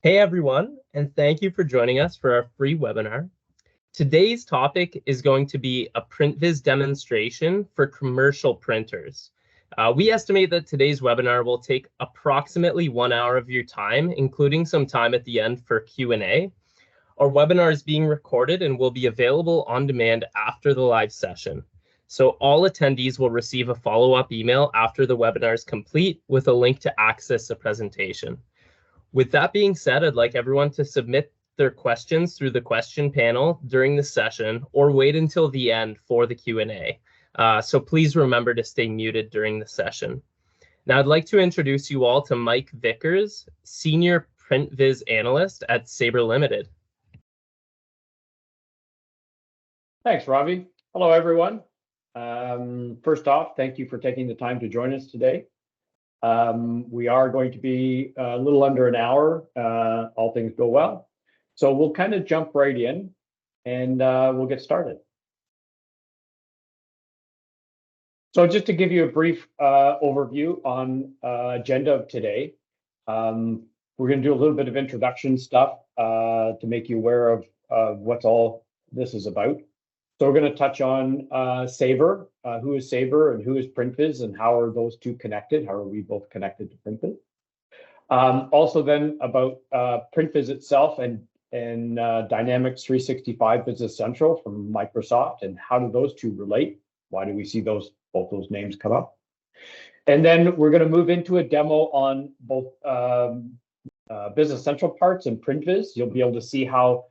Hey everyone, and thank you for joining us for our free webinar. Today's topic is going to be a PrintVis demonstration for commercial printers. We estimate that today's webinar will take approximately 1 hour of your time, including some time at the end for Q&A. Our webinar is being recorded and will be available on demand after the live session. So all attendees will receive a follow-up email after the webinar is complete with a link to access the presentation. With that being said, I'd like everyone to submit their questions through the question panel during the session or wait until the end for the Q&A. So please remember to stay muted during the session. Now I'd like to introduce you all to Mike Vickers, Senior PrintVis Analyst at Sabre Limited. Thanks, Ravi. Hello, everyone. First off, thank you for taking the time to join us today. We are going to be a little under an hour, all things go well. So we'll kind of jump right in and we'll get started. So just to give you a brief overview on agenda of today, we're going to do a little bit of introduction stuff to make you aware of what all this is about. So we're going to touch on Sabre, who is Sabre and who is PrintVis and how are those two connected? How are we both connected to PrintVis? Also then about PrintVis itself and Dynamics 365 Business Central from Microsoft and how do those two relate? Why do we see both those names come up? And then we're going to move into a demo on both Business Central parts and PrintVis. You'll be able to see how,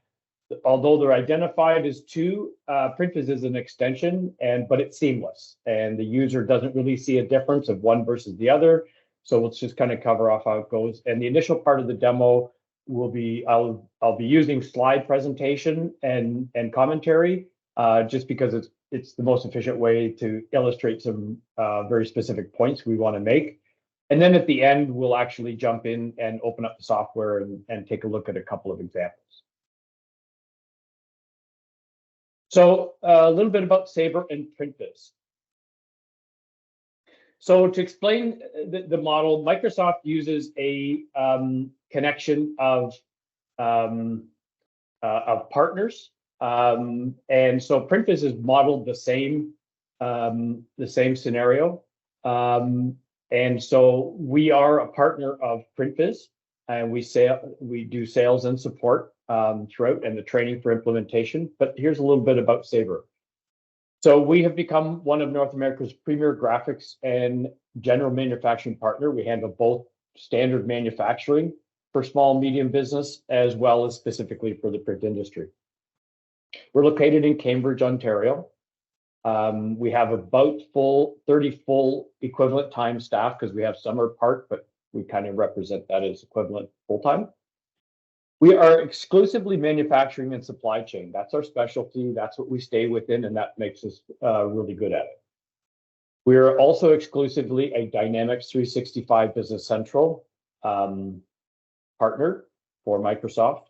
although they're identified as two, PrintVis is an extension, but it's seamless, and the user doesn't really see a difference of one versus the other. So let's just kind of cover off how it goes. And the initial part of the demo will be I'll be using slide presentation and commentary, just because it's the most efficient way to illustrate some very specific points we want to make. And then at the end, we'll actually jump in and open up the software and take a look at a couple of examples. So a little bit about Sabre and PrintVis. So to explain the model, Microsoft uses a connection of partners, and so PrintVis is modeled the same scenario. And so we are a partner of PrintVis, and we do sales and support throughout and the training for implementation. But here's a little bit about Sabre. So we have become one of North America's premier graphics and general manufacturing partner. We handle both standard manufacturing for small, medium business, as well as specifically for the print industry. We're located in Cambridge, Ontario. We have about 30 full equivalent time staff because we have some are part, but we kind of represent that as equivalent full-time. We are exclusively manufacturing and supply chain. That's our specialty. That's what we stay within, and that makes us really good at it. We are also exclusively a Dynamics 365 Business Central partner for Microsoft.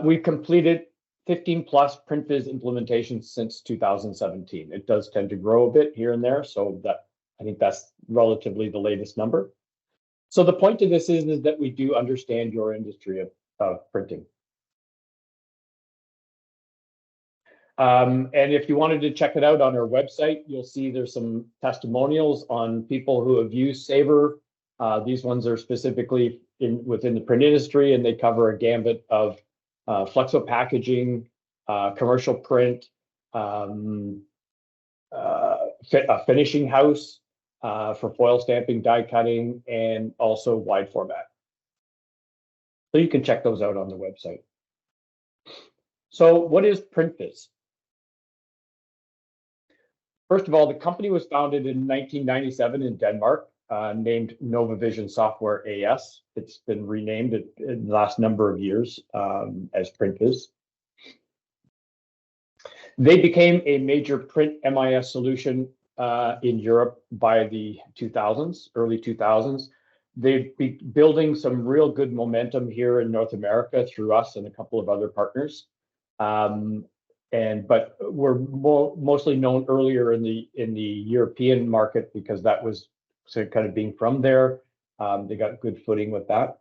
We've completed 15 plus PrintVis implementations since 2017. It does tend to grow a bit here and there, so I think that's relatively the latest number. So the point of this is that we do understand your industry of printing. And if you wanted to check it out on our website, you'll see there's some testimonials on people who have used Sabre. These ones are specifically within the print industry, and they cover a gambit of flexo packaging, commercial print, a finishing house, for foil stamping, die cutting, and also wide format. So you can check those out on the website. So what is PrintVis? First of all, the company was founded in 1997 in Denmark, named NovaVision Software AS. It's been renamed in the last number of years as PrintVis. They became a major print MIS solution in Europe by the 2000s, early 2000s. They've been building some real good momentum here in North America through us and a couple of other partners. But we're mostly known earlier in the European market because that was kind of being from there. They got good footing with that.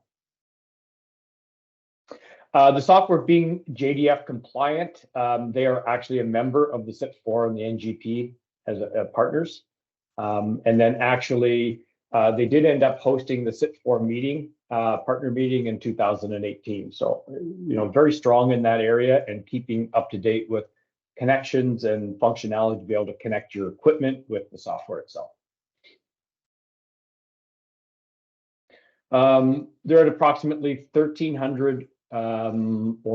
The software being JDF compliant, they are actually a member of the CIP4 and the NGP as partners. And then actually, they did end up hosting the CIP4 meeting, partner meeting in 2018. So, very strong in that area and keeping up to date with connections and functionality to be able to connect your equipment with the software itself. They're at approximately 1,300 or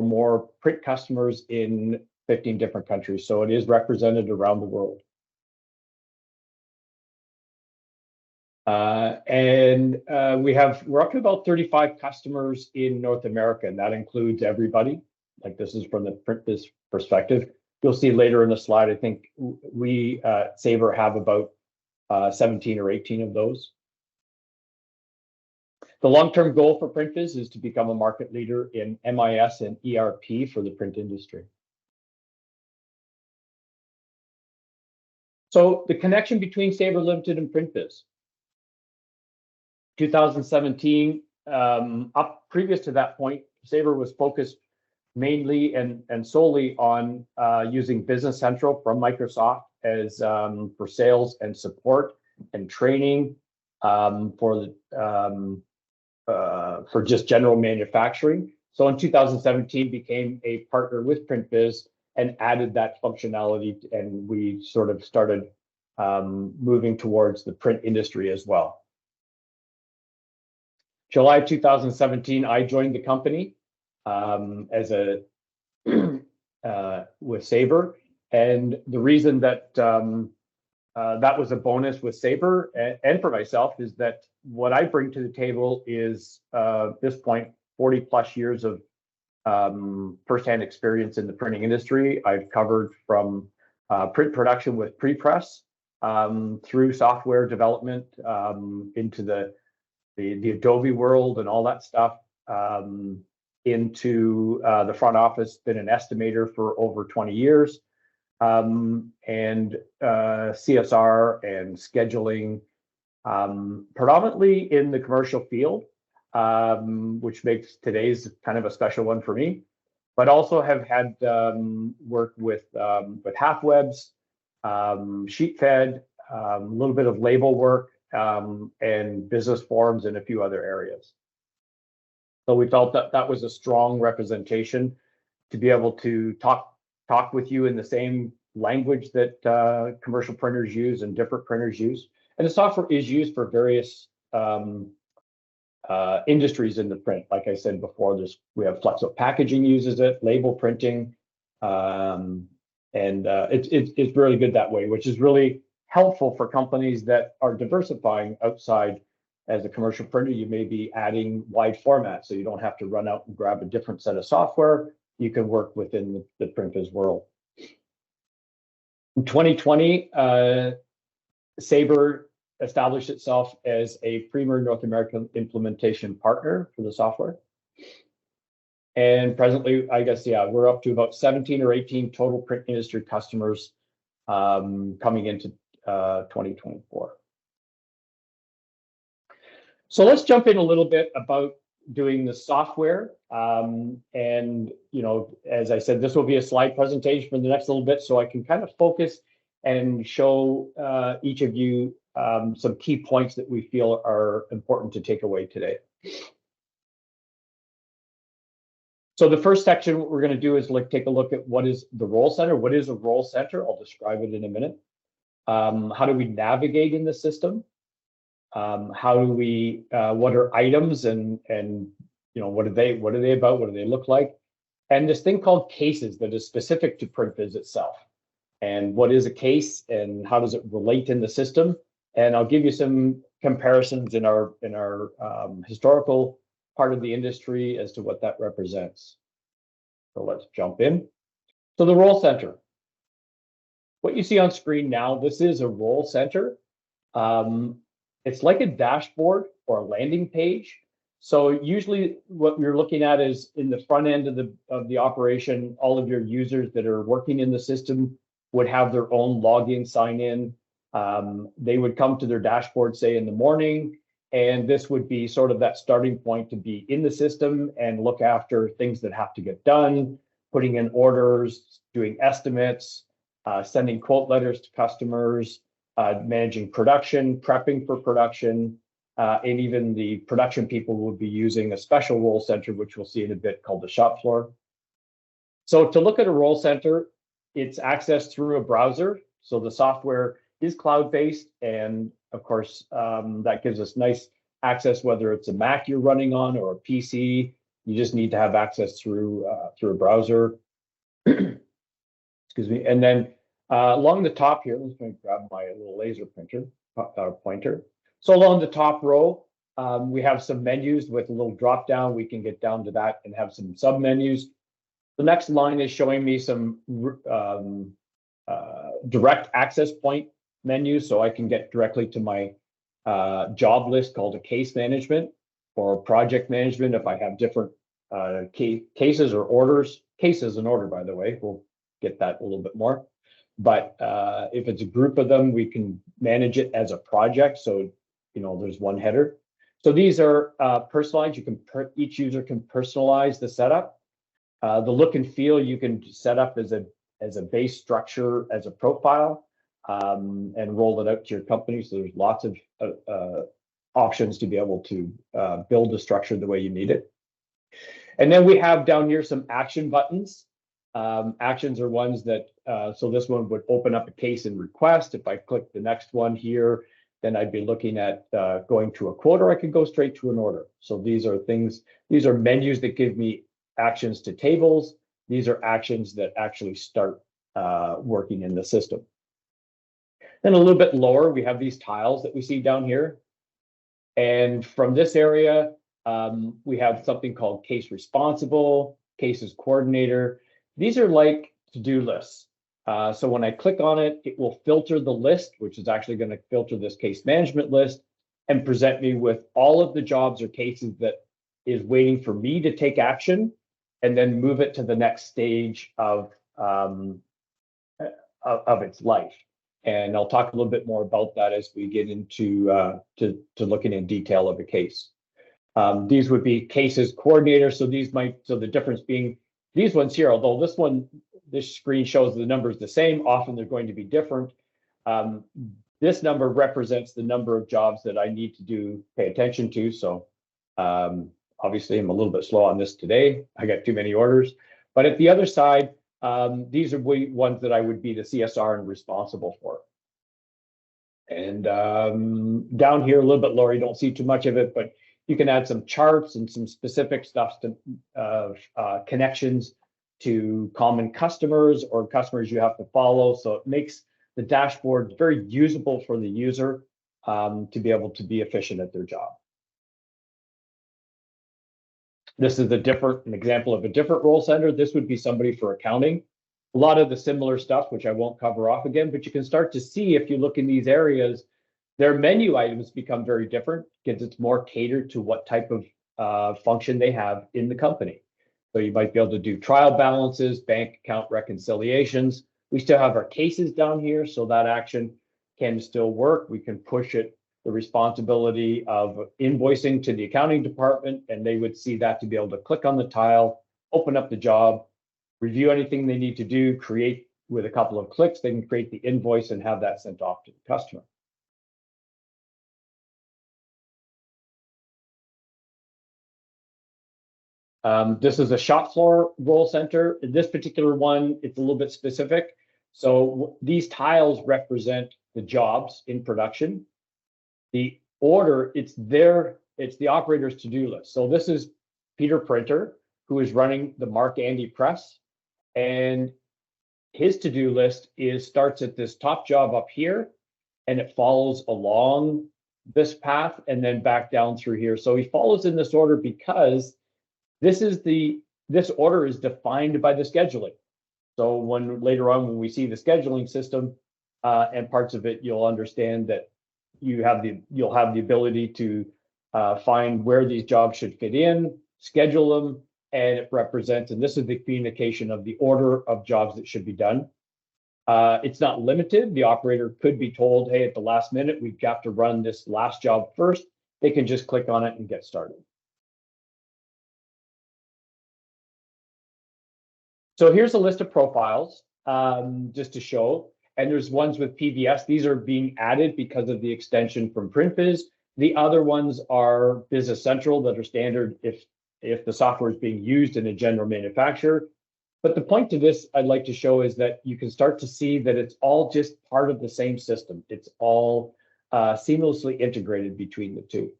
more print customers in 15 different countries. So it is represented around the world. We're up to about 35 customers in North America, and that includes everybody. Like, this is from the PrintVis perspective. You'll see later in the slide, I think we Sabre have about 17 or 18 of those. The long-term goal for PrintVis is to become a market leader in MIS and ERP for the print industry. So the connection between Sabre Limited and PrintVis. 2017, up previous to that point, Sabre was focused mainly and solely on using Business Central from Microsoft as for sales and support and training for just general manufacturing. So in 2017, became a partner with PrintVis and added that functionality, and we sort of started moving towards the print industry as well. July 2017, I joined the company as with Sabre, and the reason that that was a bonus with Sabre and for myself is that what I bring to the table is at this point 40 plus years of firsthand experience in the printing industry. I've covered from print production with prepress through software development into the Adobe world and all that stuff, into the front office, been an estimator for over 20 years, and CSR and scheduling, predominantly in the commercial field, which makes today's kind of a special one for me, but also have had work with half-webs, sheet-fed, a little bit of label work, and business forms and a few other areas. So we felt that that was a strong representation to be able to talk with you in the same language that commercial printers use and different printers use. And the software is used for various industries in the print. Like I said before, we have flexible packaging uses it, label printing, and it's really good that way, which is really helpful for companies that are diversifying outside. As a commercial printer, you may be adding wide formats, so you don't have to run out and grab a different set of software. You can work within the PrintVis world. In 2020, Sabre established itself as a premier North American implementation partner for the software. And presently, I guess, yeah, we're up to about 17 or 18 total print industry customers coming into 2024. So let's jump in a little bit about doing the software. And, as I said, this will be a slide presentation for the next little bit, so I can kind of focus and show each of you some key points that we feel are important to take away today. So the first section, what we're going to do is take a look at what is the role center. What is a role center? I'll describe it in a minute. How do we navigate in the system? How do we? What are items and what are they about? What do they look like? And this thing called cases that is specific to PrintVis itself. And what is a case and how does it relate in the system? And I'll give you some comparisons in our historical part of the industry as to what that represents. So let's jump in. So the role center. What you see on screen now, this is a role center. It's like a dashboard or a landing page. So usually what you're looking at is in the front end of the operation, all of your users that are working in the system would have their own login, sign in. They would come to their dashboard, say in the morning, And this would be sort of that starting point to be in the system and look after things that have to get done, putting in orders, doing estimates, sending quote letters to customers, managing production, prepping for production, and even the production people will be using a special role center, which we'll see in a bit, called the shop floor. So to look at a role center, it's accessed through a browser. So the software is cloud-based, and of course, that gives us nice access, whether it's a Mac you're running on or a PC. You just need to have access through a browser. Excuse me. And then along the top here, let's grab my little laser pointer. So along the top row, we have some menus with a little drop down. We can get down to that and have some sub menus. The next line is showing me some direct access point menus, so I can get directly to my job list called a case management or project management if I have different cases or orders. Cases in order, by the way, we'll get that a little bit more. But if it's a group of them, we can manage it as a project. So, there's one header. So these are personalized. Each user can personalize the setup. The look and feel you can set up as a base structure, as a profile, and roll it out to your company. So there's lots of options to be able to build the structure the way you need it. And then we have down here some action buttons. Actions are ones that, so this one would open up a case and request. If I click the next one here, then I'd be looking at going to a quote, or I could go straight to an order. So these are menus that give me actions to tables. These are actions that actually start working in the system. Then a little bit lower, we have these tiles that we see down here. And from this area, we have something called case responsible, cases coordinator. These are like to-do lists. So when I click on it, it will filter the list, which is actually going to filter this case management list and present me with all of the jobs or cases that is waiting for me to take action and then move it to the next stage of its life. And I'll talk a little bit more about that as we get into to looking in detail of a case. These would be cases coordinator. So the difference being these ones here, although this screen shows the numbers the same, often they're going to be different. This number represents the number of jobs that I need to pay attention to. So obviously I'm a little bit slow on this today. I got too many orders. But at the other side, these are ones that I would be the CSR and responsible for. And down here a little bit lower, you don't see too much of it, but you can add some charts and some specific stuff to connections to common customers or customers you have to follow. So it makes the dashboard very usable for the user to be able to be efficient at their job. This is an example of a different role center. This would be somebody for accounting. A lot of the similar stuff, which I won't cover off again, but you can start to see if you look in these areas, their menu items become very different because it's more catered to what type of function they have in the company. So you might be able to do trial balances, bank account reconciliations. We still have our cases down here, so that action can still work. We can push the responsibility of invoicing to the accounting department, and they would see that to be able to click on the tile, open up the job, review anything they need to do, create with a couple of clicks, they can create the invoice and have that sent off to the customer. This is a shop floor role center. In this particular one, it's a little bit specific. So these tiles represent the jobs in production. The order, it's the operator's to-do list. So this is Peter Printer, who is running the Mark Andy press. And his to-do list starts at this top job up here, and it follows along this path and then back down through here. So he follows in this order because this order is defined by the scheduling. So later on, when we see the scheduling system and parts of it, you'll understand that you'll have the ability to find where these jobs should fit in, schedule them, and it represents, and this is the communication of the order of jobs that should be done. It's not limited. The operator could be told, hey, at the last minute, we've got to run this last job first. they can just click on it and get started. So here's a list of profiles, just to show, and there's ones with PVS. These are being added because of the extension from PrintVis. The other ones are Business Central that are standard if the software is being used in a general manufacturer. But the point to this I'd like to show is that you can start to see that it's all just part of the same system. It's all seamlessly integrated between the two.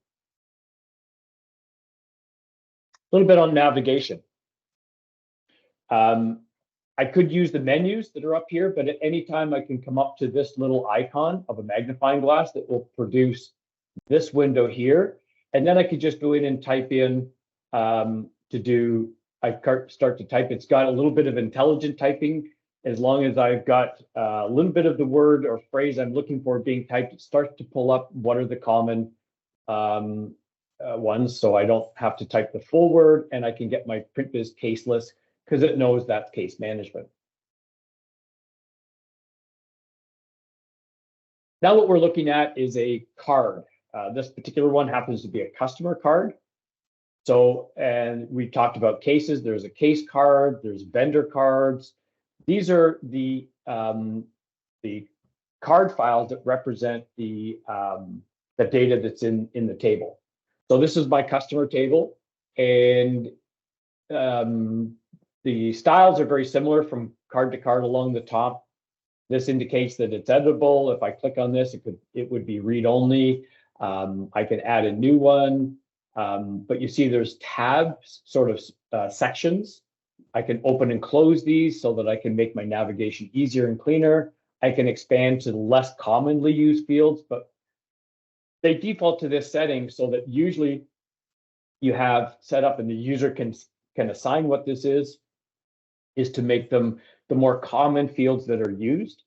A little bit on navigation. I could use the menus that are up here, but at any time I can come up to this little icon of a magnifying glass that will produce this window here. And then I could just go in and type in I start to type. It's got a little bit of intelligent typing. As long as I've got a little bit of the word or phrase I'm looking for being typed, it starts to pull up what are the common ones. So I don't have to type the full word, and I can get my PrintVis case list because it knows that's case management. Now what we're looking at is a card. This particular one happens to be a customer card. So, and we talked about cases. There's a case card, there's vendor cards. These are the card files that represent the data that's in the table. So this is my customer table, and the styles are very similar from card to card along the top. This indicates that it's editable. If I click on this, it would be read only. I can add a new one. But you see there's tabs, sort of sections. I can open and close these so that I can make my navigation easier and cleaner. I can expand to less commonly used fields, but they default to this setting so that usually you have set up and the user can assign what this is to make them the more common fields that are used.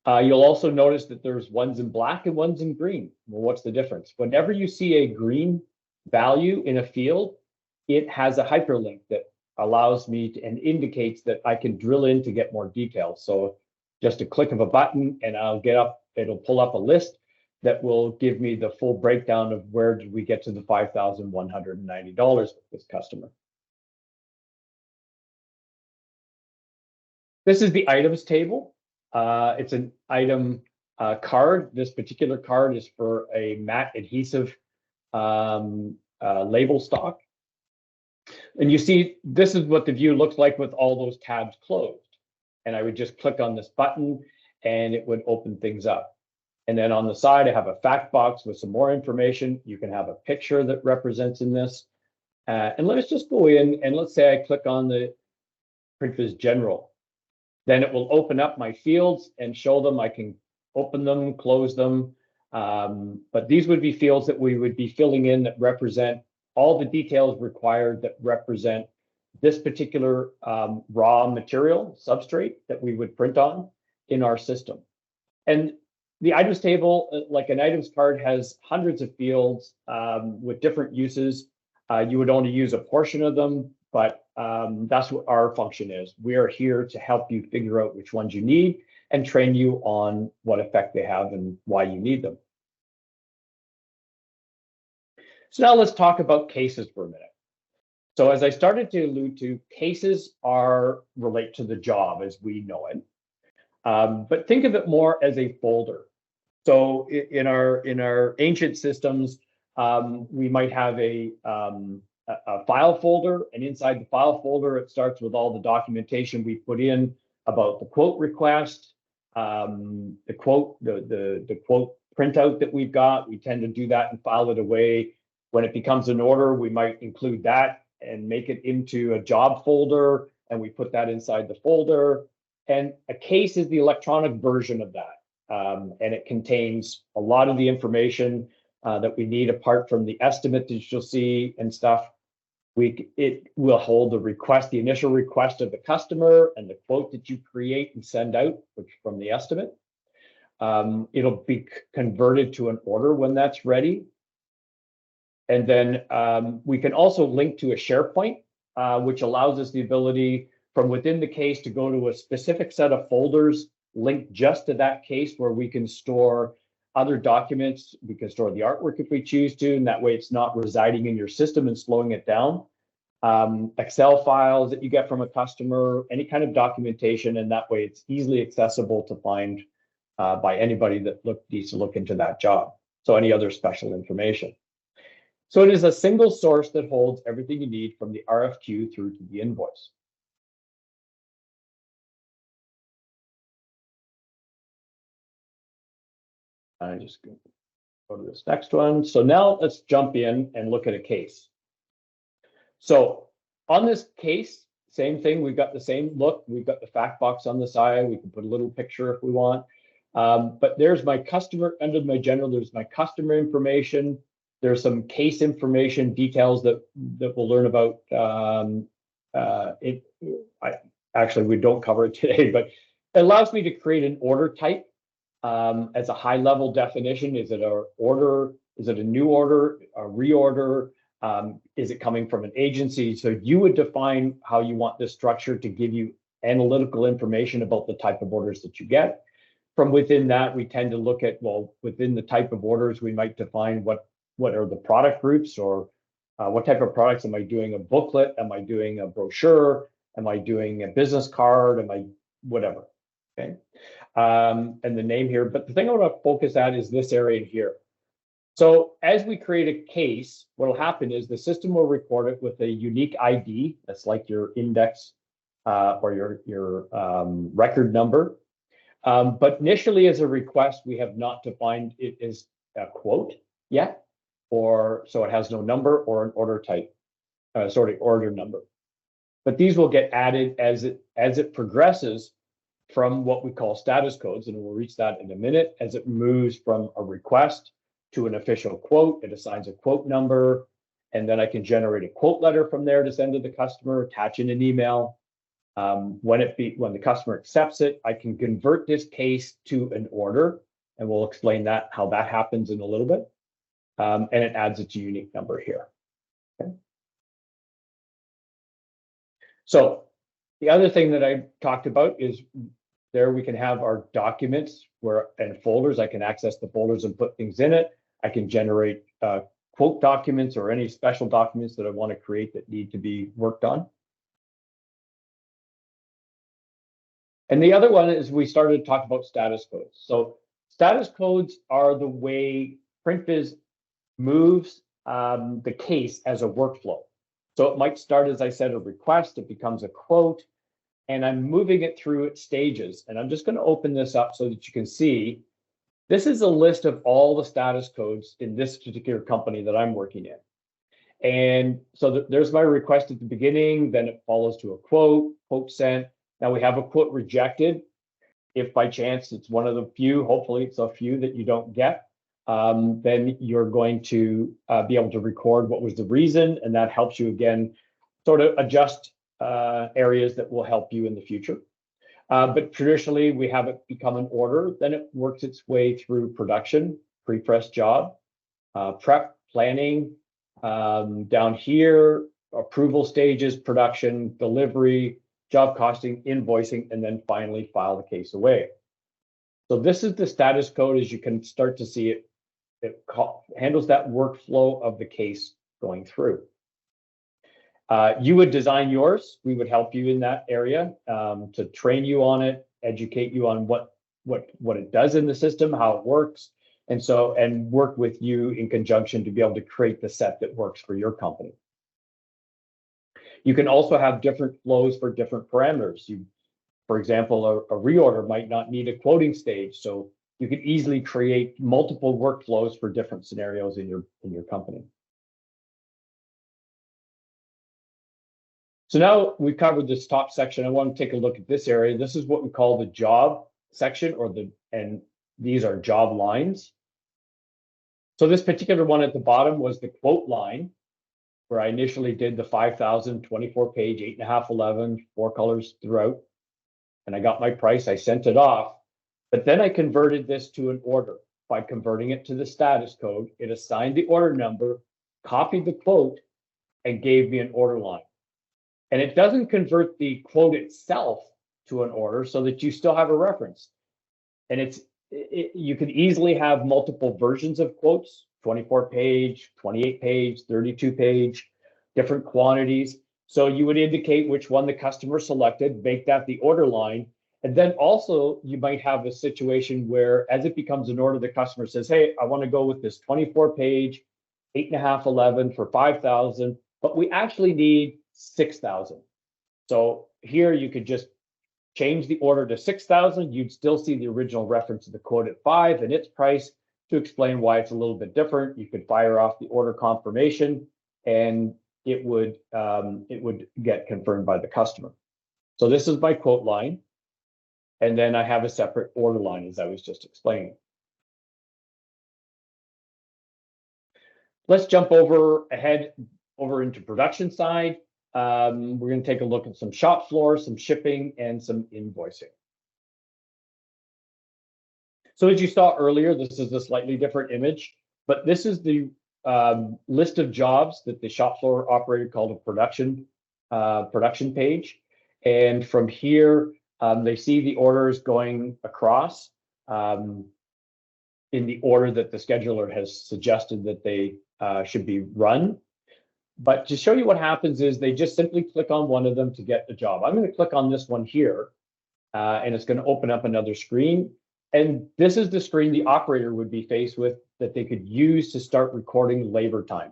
You'll also notice that there's ones in black and ones in green. Well, what's the difference? Whenever you see a green value in a field, it has a hyperlink that allows me to, and indicates that I can drill in to get more details. So just a click of a button and it'll pull up a list that will give me the full breakdown of where did we get to the $5,190 with this customer. This is the items table. It's an item card. This particular card is for a matte adhesive label stock. And you see, this is what the view looks like with all those tabs closed. And I would just click on this button and it would open things up. And then on the side, I have a fact box with some more information. You can have a picture that represents in this. And let's just go in and let's say I click on the PrintVis General. Then it will open up my fields and show them. I can open them, close them. But these would be fields that we would be filling in that represent all the details required that represent this particular raw material substrate that we would print on in our system. And the items table, like an items card, has hundreds of fields with different uses. You would only use a portion of them, but that's what our function is. We are here to help you figure out which ones you need and train you on what effect they have and why you need them. So now let's talk about cases for a minute. So as I started to allude to, cases relate to the job as we know it. But think of it more as a folder. So in our ancient systems, we might have a file folder, and inside the file folder, it starts with all the documentation we put in about the quote request, the quote printout that we've got. We tend to do that and file it away. When it becomes an order, we might include that and make it into a job folder, and we put that inside the folder. And a case is the electronic version of that, and it contains a lot of the information that we need apart from the estimate that you'll see and stuff. It will hold the request, the initial request of the customer, and the quote that you create and send out, which from the estimate. It'll be converted to an order when that's ready. And then we can also link to a SharePoint, which allows us the ability from within the case to go to a specific set of folders linked just to that case where we can store other documents. We can store the artwork if we choose to, and that way it's not residing in your system and slowing it down. Excel files that you get from a customer, any kind of documentation, and that way it's easily accessible to find by anybody that needs to look into that job. So any other special information. So it is a single source that holds everything you need from the RFQ through to the invoice. I'm just going to go to this next one. So now let's jump in and look at a case. So on this case, same thing, we've got the same look. We've got the fact box on the side. We can put a little picture if we want. But there's my customer, under my general, there's my customer information. There's some case information details that we'll learn about. Actually, we don't cover it today, but it allows me to create an order type as a high level definition. Is it an order? Is it a new order, a reorder? Is it coming from an agency? So you would define how you want this structure to give you analytical information about the type of orders that you get. From within that, we tend to look at, well, within the type of orders, we might define what are the product groups, or what type of products. Am I doing a booklet? Am I doing a brochure? Am I doing a business card? Am I whatever? Okay. And the name here. But the thing I want to focus at is this area here. So as we create a case, what will happen is the system will record it with a unique ID. That's like your index or your record number. But initially, as a request, we have not defined it as a quote yet, or so it has no number or an order type, order number. But these will get added as it progresses from what we call status codes, and we'll reach that in a minute. As it moves from a request to an official quote, it assigns a quote number, and then I can generate a quote letter from there to send to the customer, attach in an email. When the customer accepts it, I can convert this case to an order, and we'll explain how that happens in a little bit. And it adds its unique number here. Okay. So the other thing that I talked about is there we can have our documents and folders. I can access the folders and put things in it. I can generate quote documents or any special documents that I want to create that need to be worked on. And the other one is we started to talk about status codes. So status codes are the way PrintVis moves the case as a workflow. So it might start, as I said, a request, it becomes a quote, and I'm moving it through its stages. And I'm just going to open this up so that you can see. This is a list of all the status codes in this particular company that I'm working in. And so there's my request at the beginning, then it follows to a quote sent. Now we have a quote rejected. If by chance it's one of the few, hopefully it's a few that you don't get, then you're going to be able to record what was the reason, and that helps you again sort of adjust areas that will help you in the future. But traditionally, we have it become an order, then it works its way through production, pre-press job, prep, planning, down here, approval stages, production, delivery, job costing, invoicing, and then finally file the case away. So this is the status code. As you can start to see it, handles that workflow of the case going through. You would design yours. We would help you in that area to train you on it, educate you on what it does in the system, how it works, and work with you in conjunction to be able to create the set that works for your company. You can also have different flows for different parameters. For example, a reorder might not need a quoting stage, so you can easily create multiple workflows for different scenarios in your company. So now we've covered this top section. I want to take a look at this area. This is what we call the job section, and these are job lines. So this particular one at the bottom was the quote line, where I initially did the 5,000, 24-page, 8.5, 11, 4 colors throughout. And I got my price, I sent it off. But then I converted this to an order. By converting it to the status code, it assigned the order number, copied the quote, and gave me an order line. And it doesn't convert the quote itself to an order so that you still have a reference. And it's you could easily have multiple versions of quotes, 24 page, 28 page, 32 page, different quantities. So you would indicate which one the customer selected, make that the order line. And then also you might have a situation where as it becomes an order, the customer says, hey, I want to go with this 24 page, 8.5, 11 for 5,000, but we actually need 6,000. So here you could just change the order to 6,000. You'd still see the original reference to the quote at 5 and its price. To explain why it's a little bit different, you could fire off the order confirmation and it would get confirmed by the customer. So this is my quote line. And then I have a separate order line, as I was just explaining. Let's jump over into production side. We're going to take a look at some shop floor, some shipping, and some invoicing. So as you saw earlier, this is a slightly different image, but this is the list of jobs that the shop floor operator called a production page. And from here, they see the orders going across in the order that the scheduler has suggested that they should be run. But to show you what happens is they just simply click on one of them to get the job. I'm going to click on this one here, and it's going to open up another screen. And this is the screen the operator would be faced with that they could use to start recording labor time.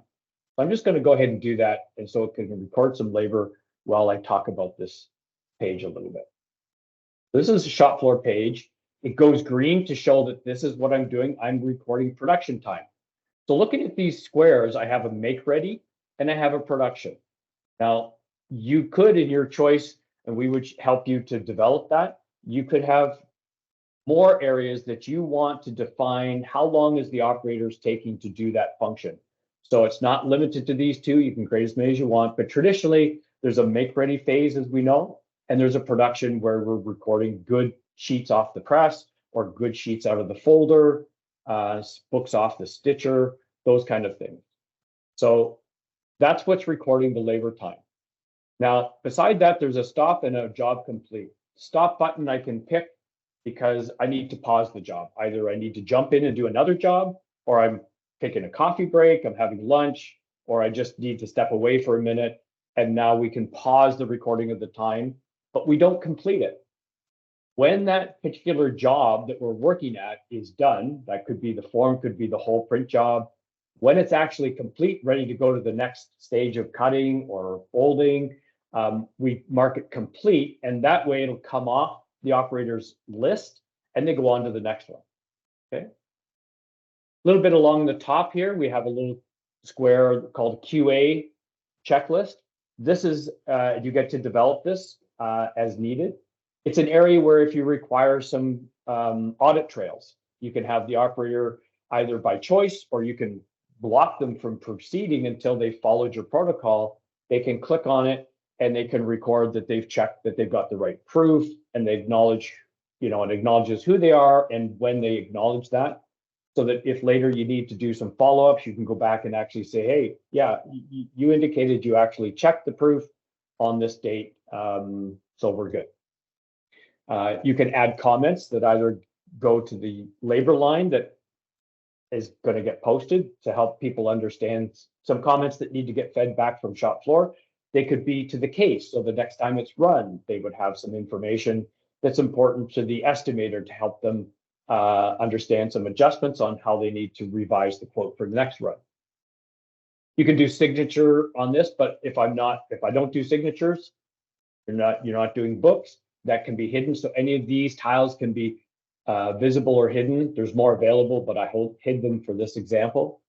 So I'm just going to go ahead and do that, and so it can record some labor while I talk about this page a little bit. This is a shop floor page. It goes green to show that this is what I'm doing. I'm recording production time. So looking at these squares, I have a make ready and I have a production. Now, you could, in your choice, and we would help you to develop that, you could have more areas that you want to define how long is the operator's taking to do that function. So it's not limited to these two. You can create as many as you want, but traditionally there's a make ready phase, as we know, and there's a production where we're recording good sheets off the press or good sheets out of the folder, books off the stitcher, those kind of things. So that's what's recording the labor time. Now, beside that, there's a stop and a job complete. Stop button I can pick because I need to pause the job. Either I need to jump in and do another job, or I'm taking a coffee break, I'm having lunch, or I just need to step away for a minute. And now we can pause the recording of the time, but we don't complete it. When that particular job that we're working at is done, that could be the form, could be the whole print job. When it's actually complete, ready to go to the next stage of cutting or folding, we mark it complete, and that way it'll come off the operator's list and they go on to the next one. Okay. A little bit along the top here, we have a little square called QA checklist. This is, you get to develop this as needed. It's an area where if you require some audit trails, you can have the operator either by choice, or you can block them from proceeding until they followed your protocol. They can click on it and they can record that they've checked that they've got the right proof, and they acknowledge, it acknowledges who they are and when they acknowledge that, so that if later you need to do some follow-ups, you can go back and actually say, hey, yeah, you indicated you actually checked the proof on this date, so we're good. You can add comments that either go to the labor line that is going to get posted to help people understand some comments that need to get fed back from shop floor. They could be to the case, so the next time it's run, they would have some information that's important to the estimator to help them understand some adjustments on how they need to revise the quote for the next run. You can do signature on this, but if I don't do signatures, you're not doing books, that can be hidden. So any of these tiles can be visible or hidden. There's more available, but I hid them for this example.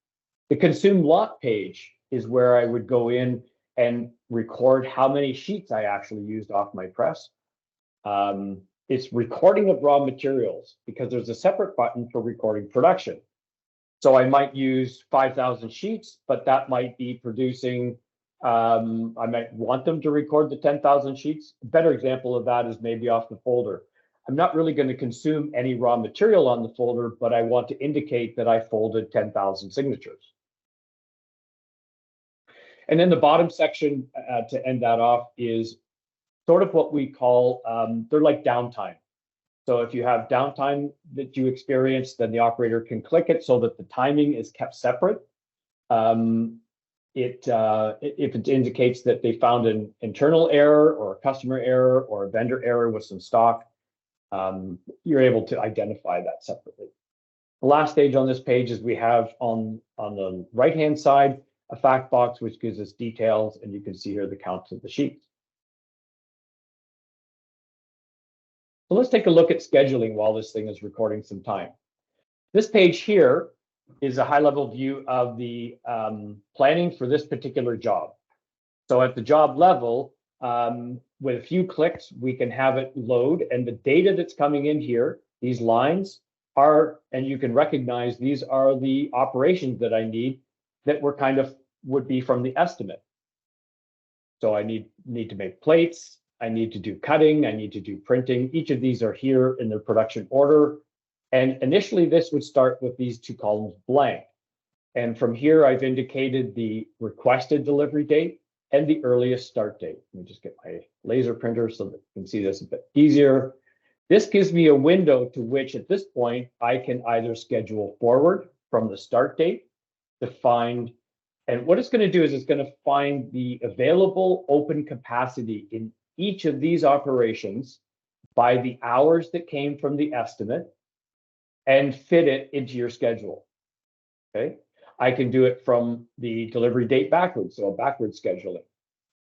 The consume lot page is where I would go in and record how many sheets I actually used off my press. It's recording of raw materials because there's a separate button for recording production. So I might use 5,000 sheets, but that might be producing, I might want them to record the 10,000 sheets. A better example of that is maybe off the folder. I'm not really going to consume any raw material on the folder, but I want to indicate that I folded 10,000 signatures. And then the bottom section to end that off is sort of what we call, they're like downtime. So if you have downtime that you experience, then the operator can click it so that the timing is kept separate. If it indicates that they found an internal error or a customer error or a vendor error with some stock, you're able to identify that separately. The last stage on this page is we have on the right-hand side a fact box, which gives us details, and you can see here the counts of the sheets. So let's take a look at scheduling while this thing is recording some time. This page here is a high-level view of the planning for this particular job. So at the job level, with a few clicks, we can have it load, and the data that's coming in here, these lines are, and you can recognize these are the operations that I need that were would be from the estimate. So I need to make plates, I need to do cutting, I need to do printing. Each of these are here in their production order. And initially this would start with these two columns blank. And from here, I've indicated the requested delivery date and the earliest start date. Let me just get my laser printer so that you can see this a bit easier. This gives me a window to which at this point, I can either schedule forward from the start date to find, and what it's going to do is it's going to find the available open capacity in each of these operations by the hours that came from the estimate and fit it into your schedule. Okay. I can do it from the delivery date backwards, so a backward scheduling.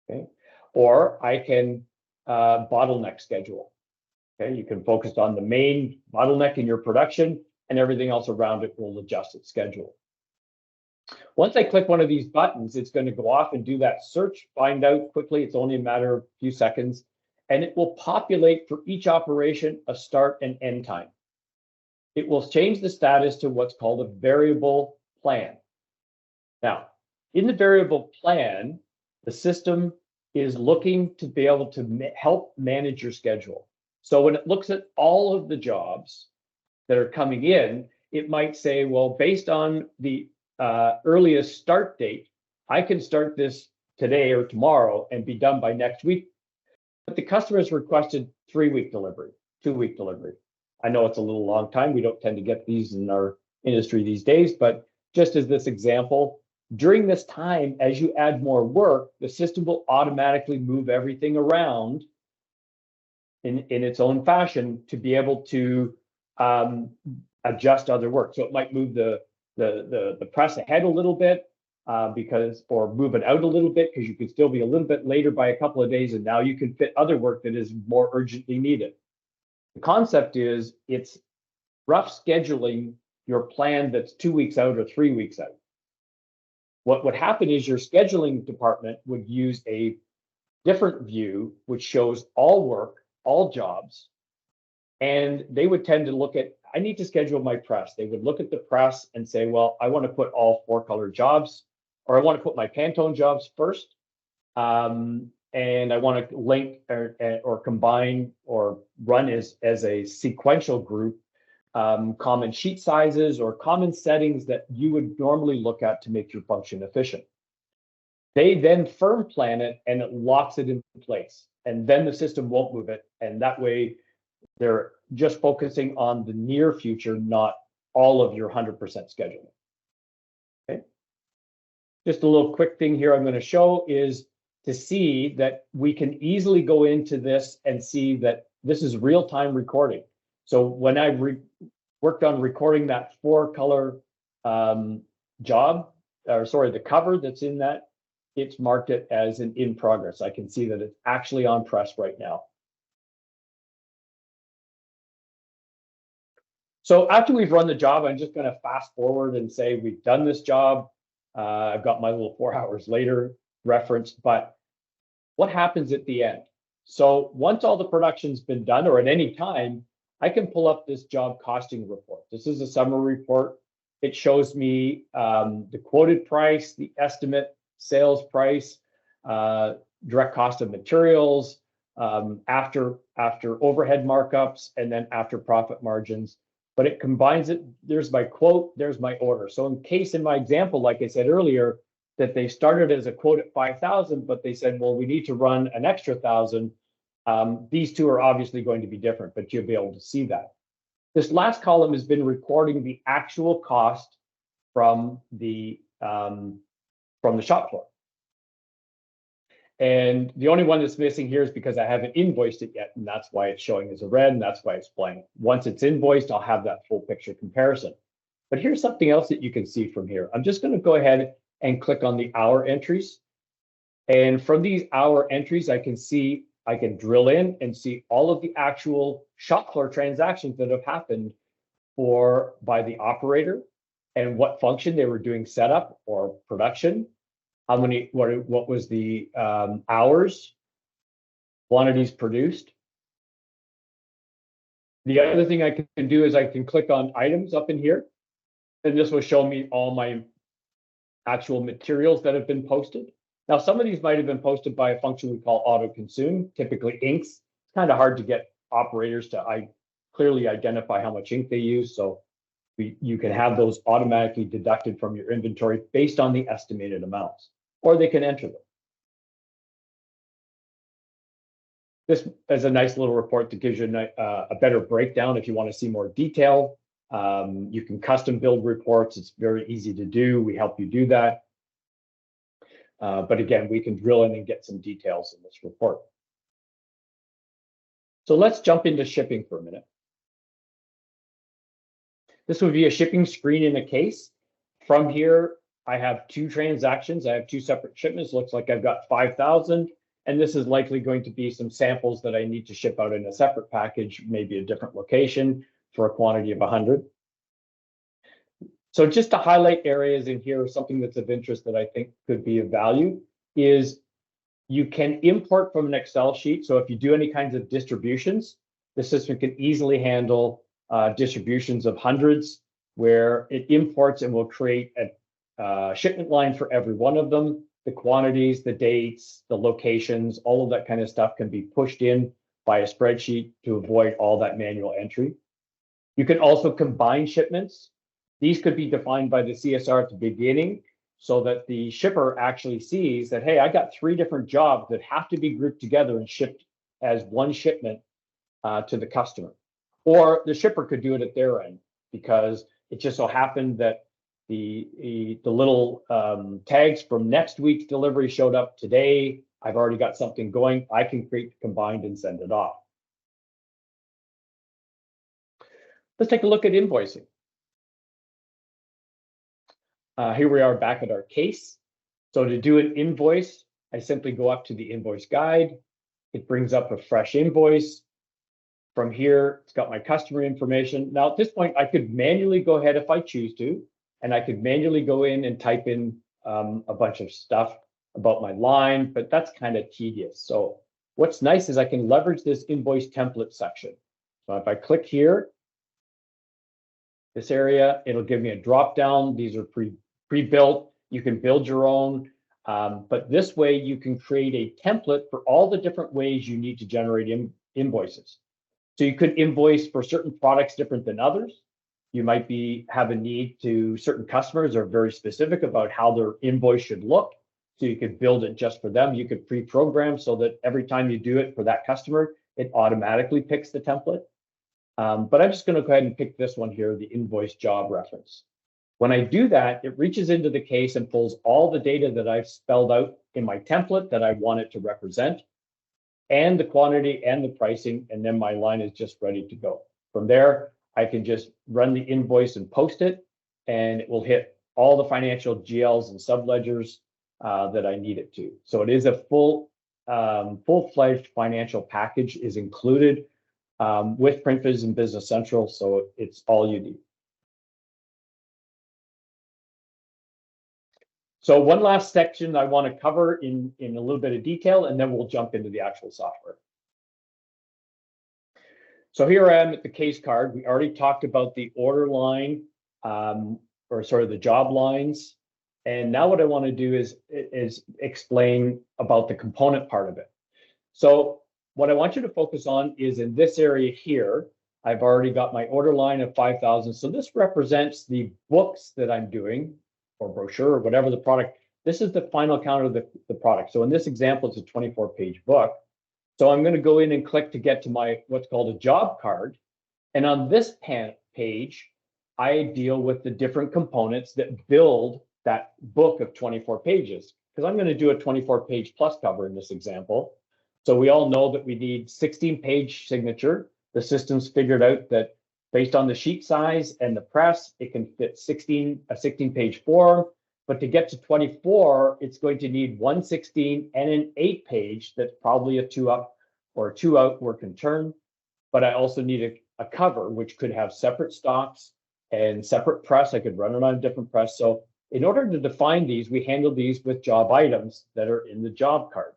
Okay. Or I can bottleneck schedule. Okay. You can focus on the main bottleneck in your production, and everything else around it will adjust its schedule. Once I click one of these buttons, it's going to go off and do that search, find out quickly. It's only a matter of a few seconds, and it will populate for each operation a start and end time. It will change the status to what's called a variable plan. Now, in the variable plan, the system is looking to be able to help manage your schedule. So when it looks at all of the jobs that are coming in, it might say, well, based on the earliest start date, I can start this today or tomorrow and be done by next week. But the customer's requested 3-week delivery, 2-week delivery. I know it's a little long time. We don't tend to get these in our industry these days, but just as this example, during this time, as you add more work, the system will automatically move everything around in its own fashion to be able to adjust other work. So it might move the press ahead a little bit or move it out a little bit because you could still be a little bit later by a couple of days, and now you can fit other work that is more urgently needed. The concept is it's rough scheduling your plan that's 2 weeks out or 3 weeks out. What would happen is your scheduling department would use a different view, which shows all work, all jobs, and they would tend to look at, I need to schedule my press. They would look at the press and say, well, I want to put all 4-color jobs, or I want to put my Pantone jobs first. And I want to link or combine or run as a sequential group, common sheet sizes or common settings that you would normally look at to make your function efficient. They then firm plan it and it locks it in place. And then the system won't move it. And that way they're just focusing on the near future, not all of your 100% scheduling. Okay. Just a little quick thing here I'm going to show is to see that we can easily go into this and see that this is real-time recording. So when I worked on recording that 4-color job, or sorry, the cover that's in that, it's marked it as an in progress. I can see that it's actually on press right now. So after we've run the job, I'm just going to fast forward and say we've done this job. I've got my little 4 hours later reference, but what happens at the end? So once all the production's been done, or at any time, I can pull up this job costing report. This is a summary report. It shows me the quoted price, the estimate sales price, direct cost of materials, after overhead markups, and then after profit margins. But it combines it. There's my quote, there's my order. So in case in my example, like I said earlier, that they started as a quote at 5,000, but they said, well, we need to run an extra 1,000. These two are obviously going to be different, but you'll be able to see that. This last column has been recording the actual cost from the shop floor. And the only one that's missing here is because I haven't invoiced it yet, and that's why it's showing as a red, and that's why it's blank. Once it's invoiced, I'll have that full picture comparison. But here's something else that you can see from here. I'm just going to go ahead and click on the hour entries. And from these hour entries, I can drill in and see all of the actual shop floor transactions that have happened by the operator and what function they were doing setup or production. How many, what was the hours, quantities produced. The other thing I can do is I can click on items up in here, and this will show me all my actual materials that have been posted. Now, some of these might have been posted by a function we call auto consume, typically inks. It's kind of hard to get operators to clearly identify how much ink they use. So you can have those automatically deducted from your inventory based on the estimated amounts, or they can enter them. This is a nice little report that gives you a better breakdown if you want to see more detail. You can custom build reports. It's very easy to do. We help you do that. But again, we can drill in and get some details in this report. So let's jump into shipping for a minute. This would be a shipping screen in a case. From here, I have two transactions. I have two separate shipments. Looks like I've got 5,000. And this is likely going to be some samples that I need to ship out in a separate package, maybe a different location for a quantity of 100. So just to highlight areas in here, something that's of interest that I think could be of value is you can import from an Excel sheet. So if you do any kinds of distributions, the system can easily handle distributions of hundreds, where it imports and will create a shipment line for every one of them. The quantities, the dates, the locations, all of that kind of stuff can be pushed in by a spreadsheet to avoid all that manual entry. You can also combine shipments. These could be defined by the CSR at the beginning so that the shipper actually sees that, hey, I got 3 different jobs that have to be grouped together and shipped as one shipment to the customer. Or the shipper could do it at their end, because it just so happened that the little tags from next week's delivery showed up today. I've already got something going. I can create the combined and send it off. Let's take a look at invoicing. Here we are back at our case. So to do an invoice, I simply go up to the invoice guide. It brings up a fresh invoice. From here, it's got my customer information. Now at this point, I could manually go ahead if I choose to, and I could manually go in and type in a bunch of stuff about my line, but that's kind of tedious. So what's nice is I can leverage this invoice template section. So if I click here, this area, it'll give me a drop down. These are pre-built. You can build your own, but this way you can create a template for all the different ways you need to generate invoices. So you could invoice for certain products different than others. You might have a need to, certain customers are very specific about how their invoice should look. So you could build it just for them. You could pre-program so that every time you do it for that customer, it automatically picks the template. But I'm just going to go ahead and pick this one here, the invoice job reference. When I do that, it reaches into the case and pulls all the data that I've spelled out in my template that I want it to represent, and the quantity and the pricing, and then my line is just ready to go. From there, I can just run the invoice and post it, and it will hit all the financial GLs and subledgers that I need it to. So it is a full-fledged financial package is included with PrintVis and Business Central, so it's all you need. So one last section I want to cover in a little bit of detail, and then we'll jump into the actual software. So here I am at the case card. We already talked about the order line, or sort of the job lines. And now what I want to do is explain about the component part of it. So what I want you to focus on is in this area here, I've already got my order line of 5,000. So this represents the books that I'm doing, or brochure, or whatever the product. This is the final count of the product. So in this example, it's a 24-page book. So I'm going to go in and click to get to my what's called a job card. And on this page, I deal with the different components that build that book of 24 pages, because I'm going to do a 24-page plus cover in this example. So we all know that we need 16-page signature. The system's figured out that based on the sheet size and the press, it can fit a 16-page form. But to get to 24, it's going to need 1/16 and an 8-page that's probably a 2-up or a 2-out work and turn. But I also need a cover, which could have separate stocks and separate press. I could run it on a different press. So in order to define these, we handle these with job items that are in the job card.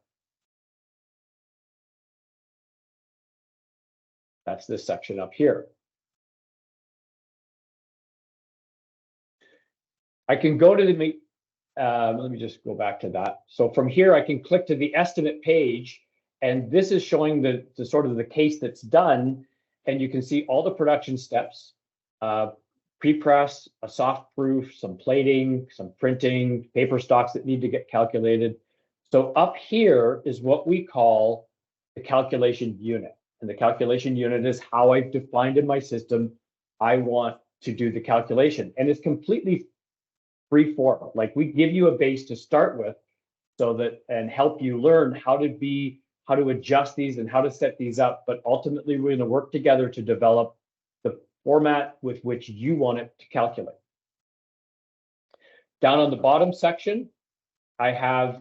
That's this section up here. I can go to the, let me just go back to that. So from here, I can click to the estimate page, and this is showing the sort of the case that's done. And you can see all the production steps, pre-press, a soft proof, some plating, some printing, paper stocks that need to get calculated. So up here is what we call the calculation unit. And the calculation unit is how I've defined in my system I want to do the calculation. And it's completely free form. Like, we give you a base to start with so that, and help you learn how to adjust these and how to set these up. But ultimately, we're going to work together to develop the format with which you want it to calculate. Down on the bottom section, I have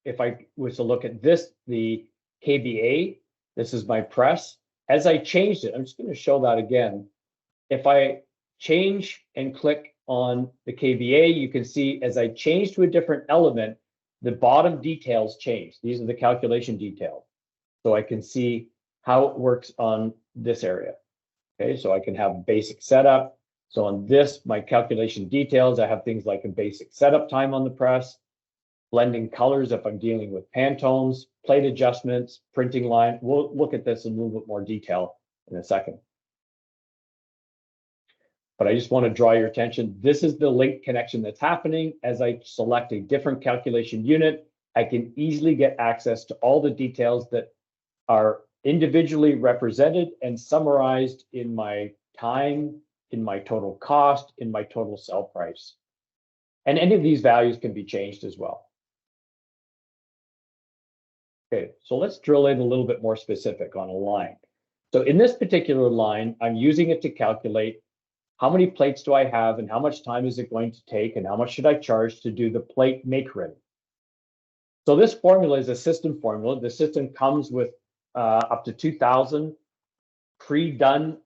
if I was to look at this, the KBA, this is my press. As I changed it, I'm just going to show that again. If I change and click on the KBA, you can see as I change to a different element, the bottom details change. These are the calculation details. So I can see how it works on this area. Okay, so I can have basic setup. So on this, my calculation details, I have things like a basic setup time on the press, blending colors if I'm dealing with Pantones, plate adjustments, printing line. We'll look at this in a little bit more detail in a second. But I just want to draw your attention. This is the link connection that's happening. As I select a different calculation unit, I can easily get access to all the details that are individually represented and summarized in my time, in my total cost, in my total sell price. And any of these values can be changed as well. Okay, so let's drill in a little bit more specific on a line. So in this particular line, I'm using it to calculate how many plates do I have and how much time is it going to take and how much should I charge to do the plate make ready. So this formula is a system formula. The system comes with up to 2,000 pre-done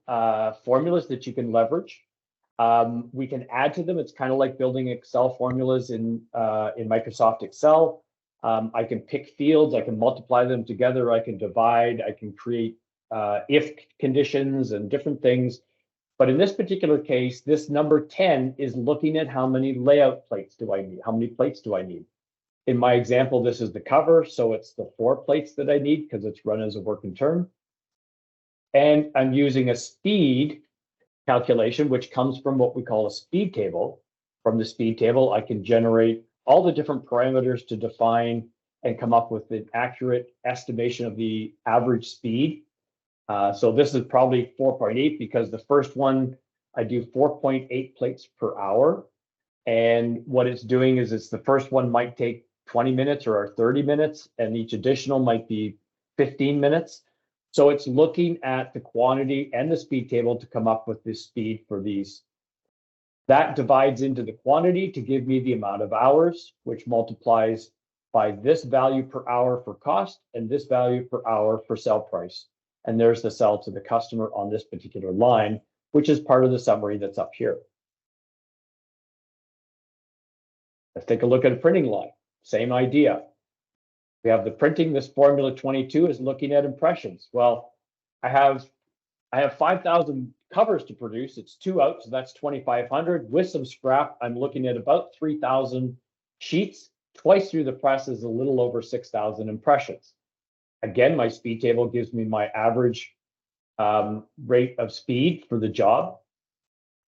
formulas that you can leverage. We can add to them. It's kind of like building Excel formulas in Microsoft Excel. I can pick fields, I can multiply them together, I can divide, I can create if conditions and different things. But in this particular case, this number 10 is looking at how many layout plates do I need? How many plates do I need? In my example, this is the cover, so it's the 4 plates that I need because it's run as a work and turn. And I'm using a speed calculation, which comes from what we call a speed table. From the speed table, I can generate all the different parameters to define and come up with an accurate estimation of the average speed. So this is probably 4.8 because the first one, I do 4.8 plates per hour. And what it's doing is the first one might take 20 minutes or 30 minutes, and each additional might be 15 minutes. So it's looking at the quantity and the speed table to come up with this speed for these. That divides into the quantity to give me the amount of hours, which multiplies by this value per hour for cost and this value per hour for sell price. And there's the sell to the customer on this particular line, which is part of the summary that's up here. Let's take a look at a printing line. Same idea. We have the printing. This formula 22 is looking at impressions. Well, I have 5,000 covers to produce. It's 2 out, so that's 2,500. With some scrap, I'm looking at about 3,000 sheets. Twice through the press is a little over 6,000 impressions. Again, my speed table gives me my average rate of speed for the job,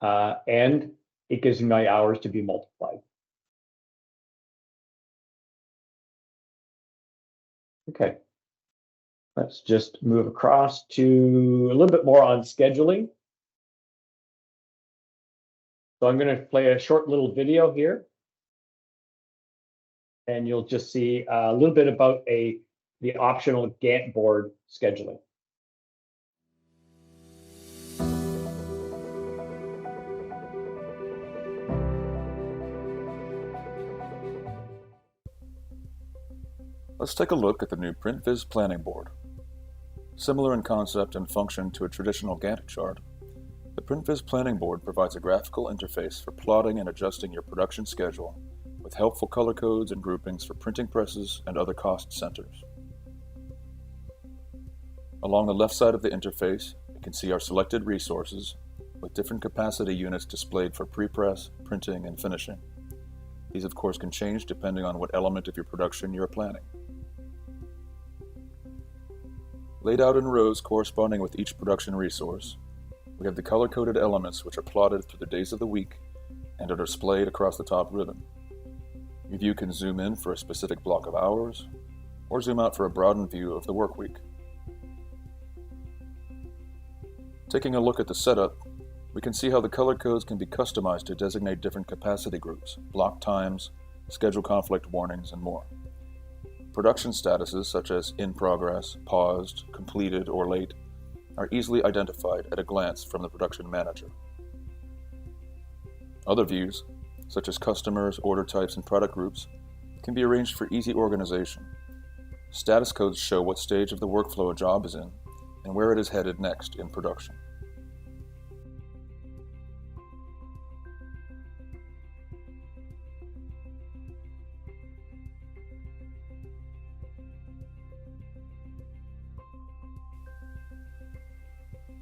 and it gives me my hours to be multiplied. Okay. Let's just move across to a little bit more on scheduling. So I'm going to play a short little video here, and you'll just see a little bit about the optional Gantt board scheduling. Let's take a look at the new PrintVis planning board. Similar in concept and function to a traditional Gantt chart, the PrintVis planning board provides a graphical interface for plotting and adjusting your production schedule with helpful color codes and groupings for printing presses and other cost centers. Along the left side of the interface, you can see our selected resources with different capacity units displayed for pre-press, printing, and finishing. These of course can change depending on what element of your production you're planning. Laid out in rows corresponding with each production resource, we have the color-coded elements which are plotted through the days of the week and are displayed across the top ribbon. Your view can zoom in for a specific block of hours, or zoom out for a broadened view of the work week. Taking a look at the setup, we can see how the color codes can be customized to designate different capacity groups, block times, schedule conflict warnings, and more. Production statuses such as in progress, paused, completed, or late are easily identified at a glance from the production manager. Other views, such as customers, order types, and product groups, can be arranged for easy organization. Status codes show what stage of the workflow a job is in and where it is headed next in production.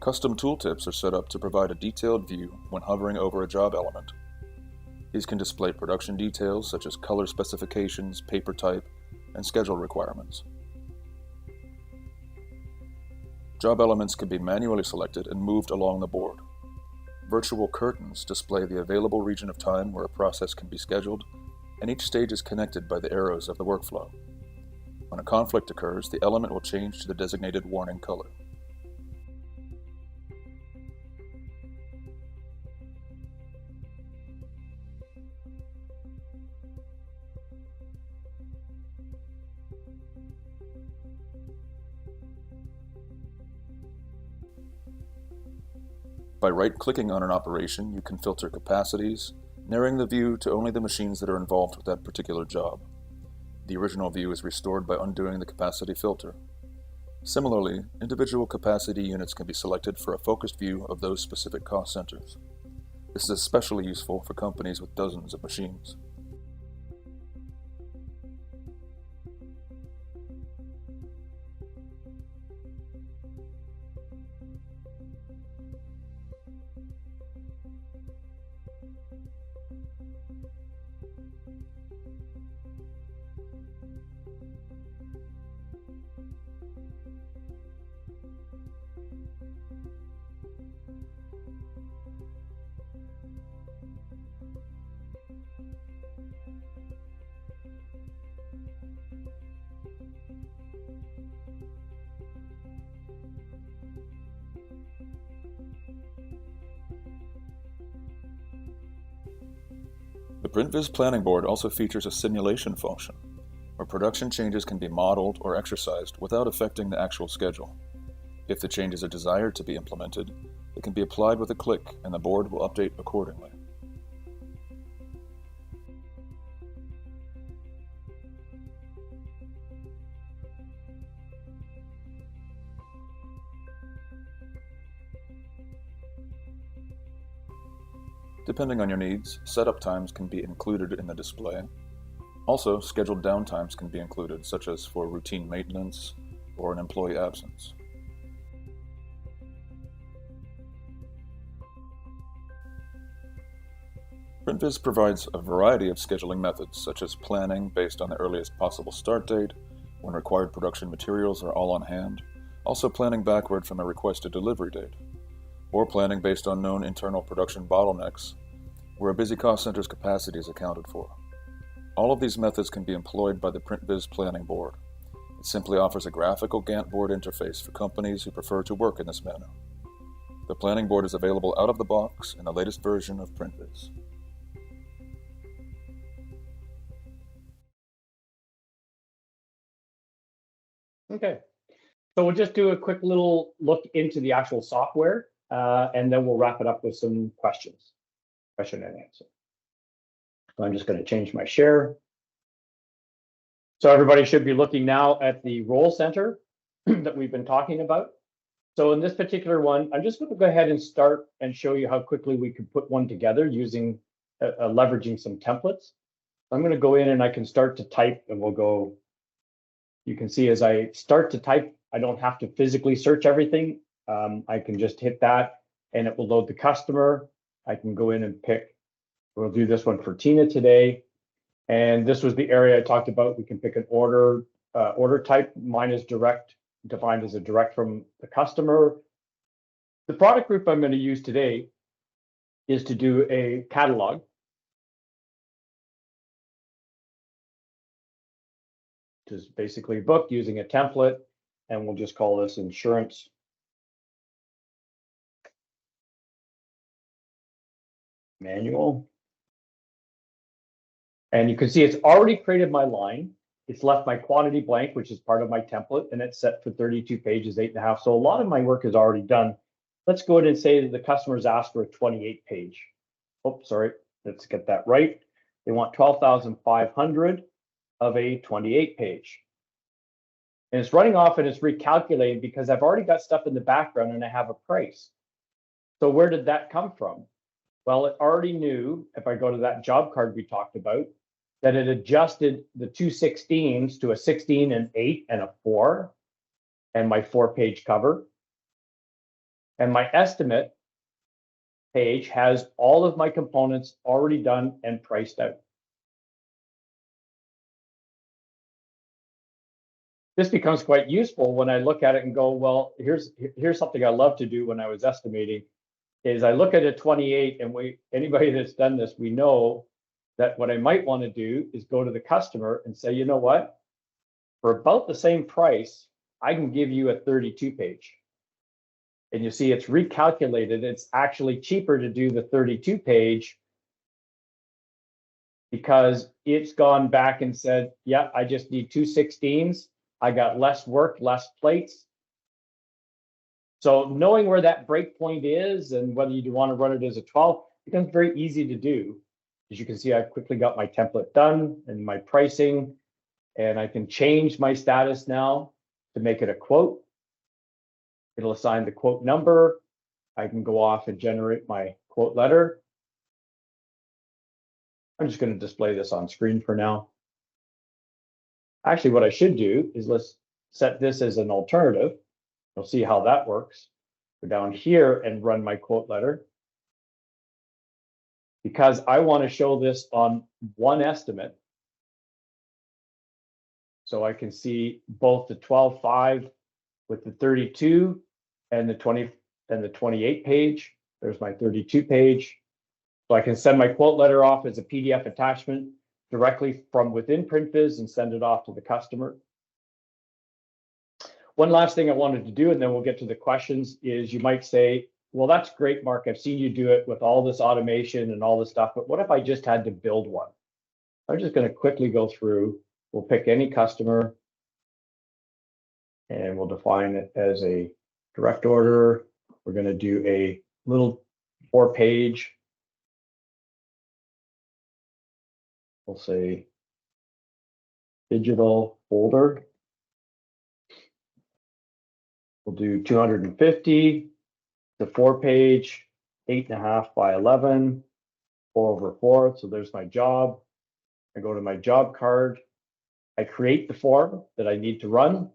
Custom tooltips are set up to provide a detailed view when hovering over a job element. These can display production details such as color specifications, paper type, and schedule requirements. Job elements can be manually selected and moved along the board. Virtual curtains display the available region of time where a process can be scheduled, and each stage is connected by the arrows of the workflow. When a conflict occurs, the element will change to the designated warning color. By right-clicking on an operation, you can filter capacities, narrowing the view to only the machines that are involved with that particular job. The original view is restored by undoing the capacity filter. Similarly, individual capacity units can be selected for a focused view of those specific cost centers. This is especially useful for companies with dozens of machines. The PrintVis planning board also features a simulation function, where production changes can be modeled or exercised without affecting the actual schedule. If the changes are desired to be implemented, they can be applied with a click and the board will update accordingly. Depending on your needs, setup times can be included in the display. Also, scheduled downtimes can be included, such as for routine maintenance or an employee absence. PrintVis provides a variety of scheduling methods, such as planning based on the earliest possible start date, when required production materials are all on hand, also planning backward from a requested delivery date, or planning based on known internal production bottlenecks, where a busy cost center's capacity is accounted for. All of these methods can be employed by the PrintVis planning board. It simply offers a graphical Gantt board interface for companies who prefer to work in this manner. The planning board is available out of the box in the latest version of PrintVis. Okay, so we'll just do a quick little look into the actual software, and then we'll wrap it up with some questions, question and answer. So I'm just going to change my share. So everybody should be looking now at the role center that we've been talking about. So in this particular one, I'm just going to go ahead and start and show you how quickly we can put one together using leveraging some templates. I'm going to go in and I can start to type, and we'll go. You can see as I start to type, I don't have to physically search everything. I can just hit that and it will load the customer. I can go in and pick. We'll do this one for Tina today. And this was the area I talked about. We can pick an order type. Mine is direct, defined as a direct from the customer. The product group I'm going to use today is to do a catalog. Which is basically a book using a template, and we'll just call this insurance manual. And you can see it's already created my line. It's left my quantity blank, which is part of my template, and it's set for 32 pages, 8.5. So a lot of my work is already done. Let's go ahead and say that the customer's asked for a 28 page. Oh, sorry, let's get that right. They want 12,500 of a 28 page. And it's running off and it's recalculating because I've already got stuff in the background and I have a price. So where did that come from? Well, it already knew, if I go to that job card we talked about, that it adjusted the two 16s to a 16, an 8, and a 4, and my 4-page cover. And my estimate page has all of my components already done and priced out. This becomes quite useful when I look at it and go, well, here's something I love to do when I was estimating, is I look at a 28, and anybody that's done this, we know that what I might want to do is go to the customer and say, you know what, for about the same price, I can give you a 32 page. And you see it's recalculated. It's actually cheaper to do the 32 page because it's gone back and said, yeah, I just need two 16s. I got less work, less plates. So knowing where that break point is and whether you want to run it as a 12 becomes very easy to do. As you can see, I quickly got my template done and my pricing, and I can change my status now to make it a quote. It'll assign the quote number. I can go off and generate my quote letter. I'm just going to display this on screen for now. Actually, what I should do is let's set this as an alternative. You'll see how that works. Go down here and run my quote letter. Because I want to show this on one estimate. So I can see both the 12.5 with the 32 and the 20 and the 28 page. There's my 32 page. So I can send my quote letter off as a PDF attachment directly from within PrintVis and send it off to the customer. One last thing I wanted to do, and then we'll get to the questions, is you might say, well, that's great, Mark. I've seen you do it with all this automation and all this stuff, but what if I just had to build one? I'm just going to quickly go through. We'll pick any customer and we'll define it as a direct order. We're going to do a little 4-page. We'll say digital folder. We'll do 250, the 4-page, 8.5 by 11, 4/4. So there's my job. I go to my job card. I create the form that I need to run,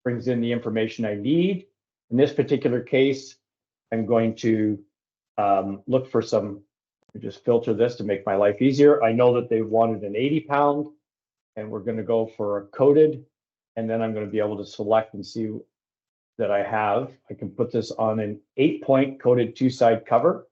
brings in the information I need. In this particular case, I'm going to look for some, just filter this to make my life easier. I know that they wanted an 80-pound, and we're going to go for a coated, and then I'm going to be able to select and see that I can put this on an 8-point coated 2-side cover.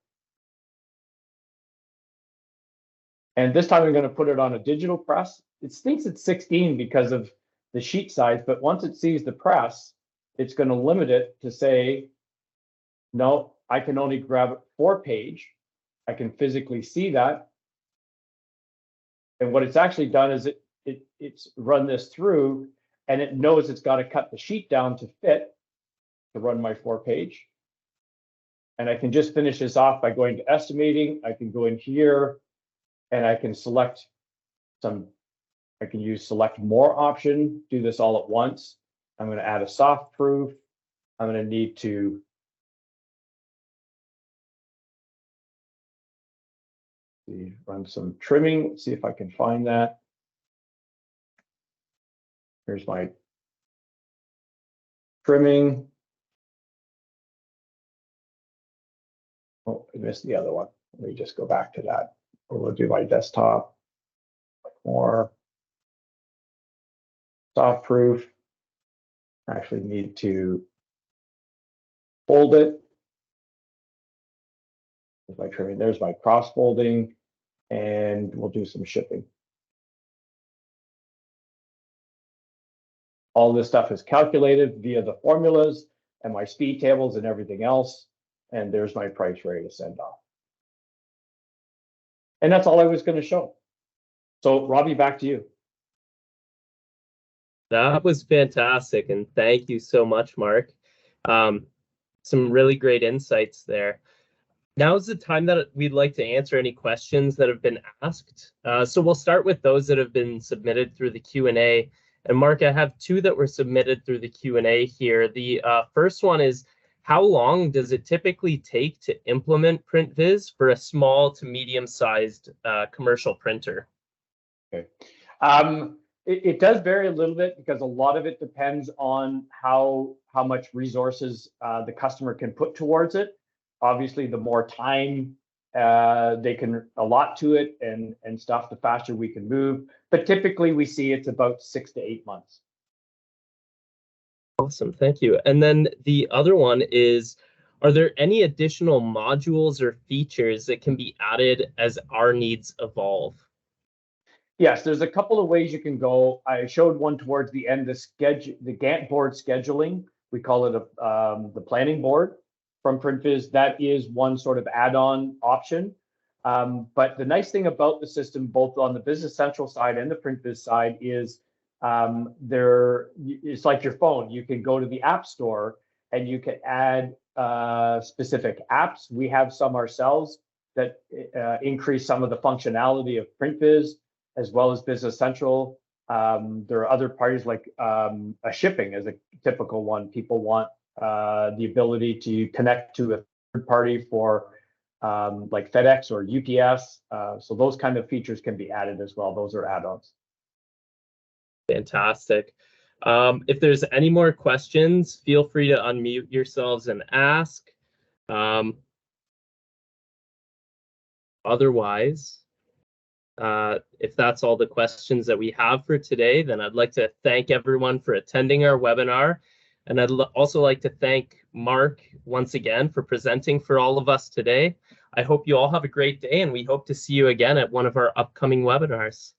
And this time I'm going to put it on a digital press. It thinks it's 16 because of the sheet size, but once it sees the press, it's going to limit it to say, no, I can only grab 4-page. I can physically see that. And what it's actually done is it's run this through, and it knows it's got to cut the sheet down to fit to run my 4-page. And I can just finish this off by going to estimating. I can go in here and I can select I can use select more option, do this all at once. I'm going to add a soft proof. I'm going to need to run some trimming, see if I can find that. Here's my trimming. Oh, I missed the other one. Let me just go back to that. Or we'll do my desktop. More soft proof. I actually need to fold it. There's my trimming. There's my cross folding, and we'll do some shipping. All this stuff is calculated via the formulas and my speed tables and everything else. And there's my price ready to send off. And that's all I was going to show. So Robbie, back to you. That was fantastic. And thank you so much, Mark. Some really great insights there. Now is the time that we'd like to answer any questions that have been asked. So we'll start with those that have been submitted through the Q&A. And Mark, I have 2 that were submitted through the Q&A here. The first one is, how long does it typically take to implement PrintVis for a small to medium-sized commercial printer? Okay. It does vary a little bit because a lot of it depends on how much resources the customer can put towards it. Obviously, the more time they can allot to it and stuff, the faster we can move. But typically, we see it's about 6 to 8 months. Awesome, thank you. And then the other one is, are there any additional modules or features that can be added as our needs evolve? Yes, there's a couple of ways you can go. I showed one towards the end, the Gant board scheduling. We call it the planning board from PrintVis. That is one sort of add-on option. But the nice thing about the system, both on the Business Central side and the PrintVis side, is it's like your phone. You can go to the App Store and you can add specific apps. We have some ourselves that increase some of the functionality of PrintVis as well as Business Central. There are other parties like a shipping as a typical one. People want the ability to connect to a third party for like FedEx or UPS. So those kind of features can be added as well. Those are add-ons. Fantastic. If there's any more questions, feel free to unmute yourselves and ask. Otherwise, if that's all the questions that we have for today, then I'd like to thank everyone for attending our webinar. And I'd also like to thank Mark once again for presenting for all of us today. I hope you all have a great day, and we hope to see you again at one of our upcoming webinars.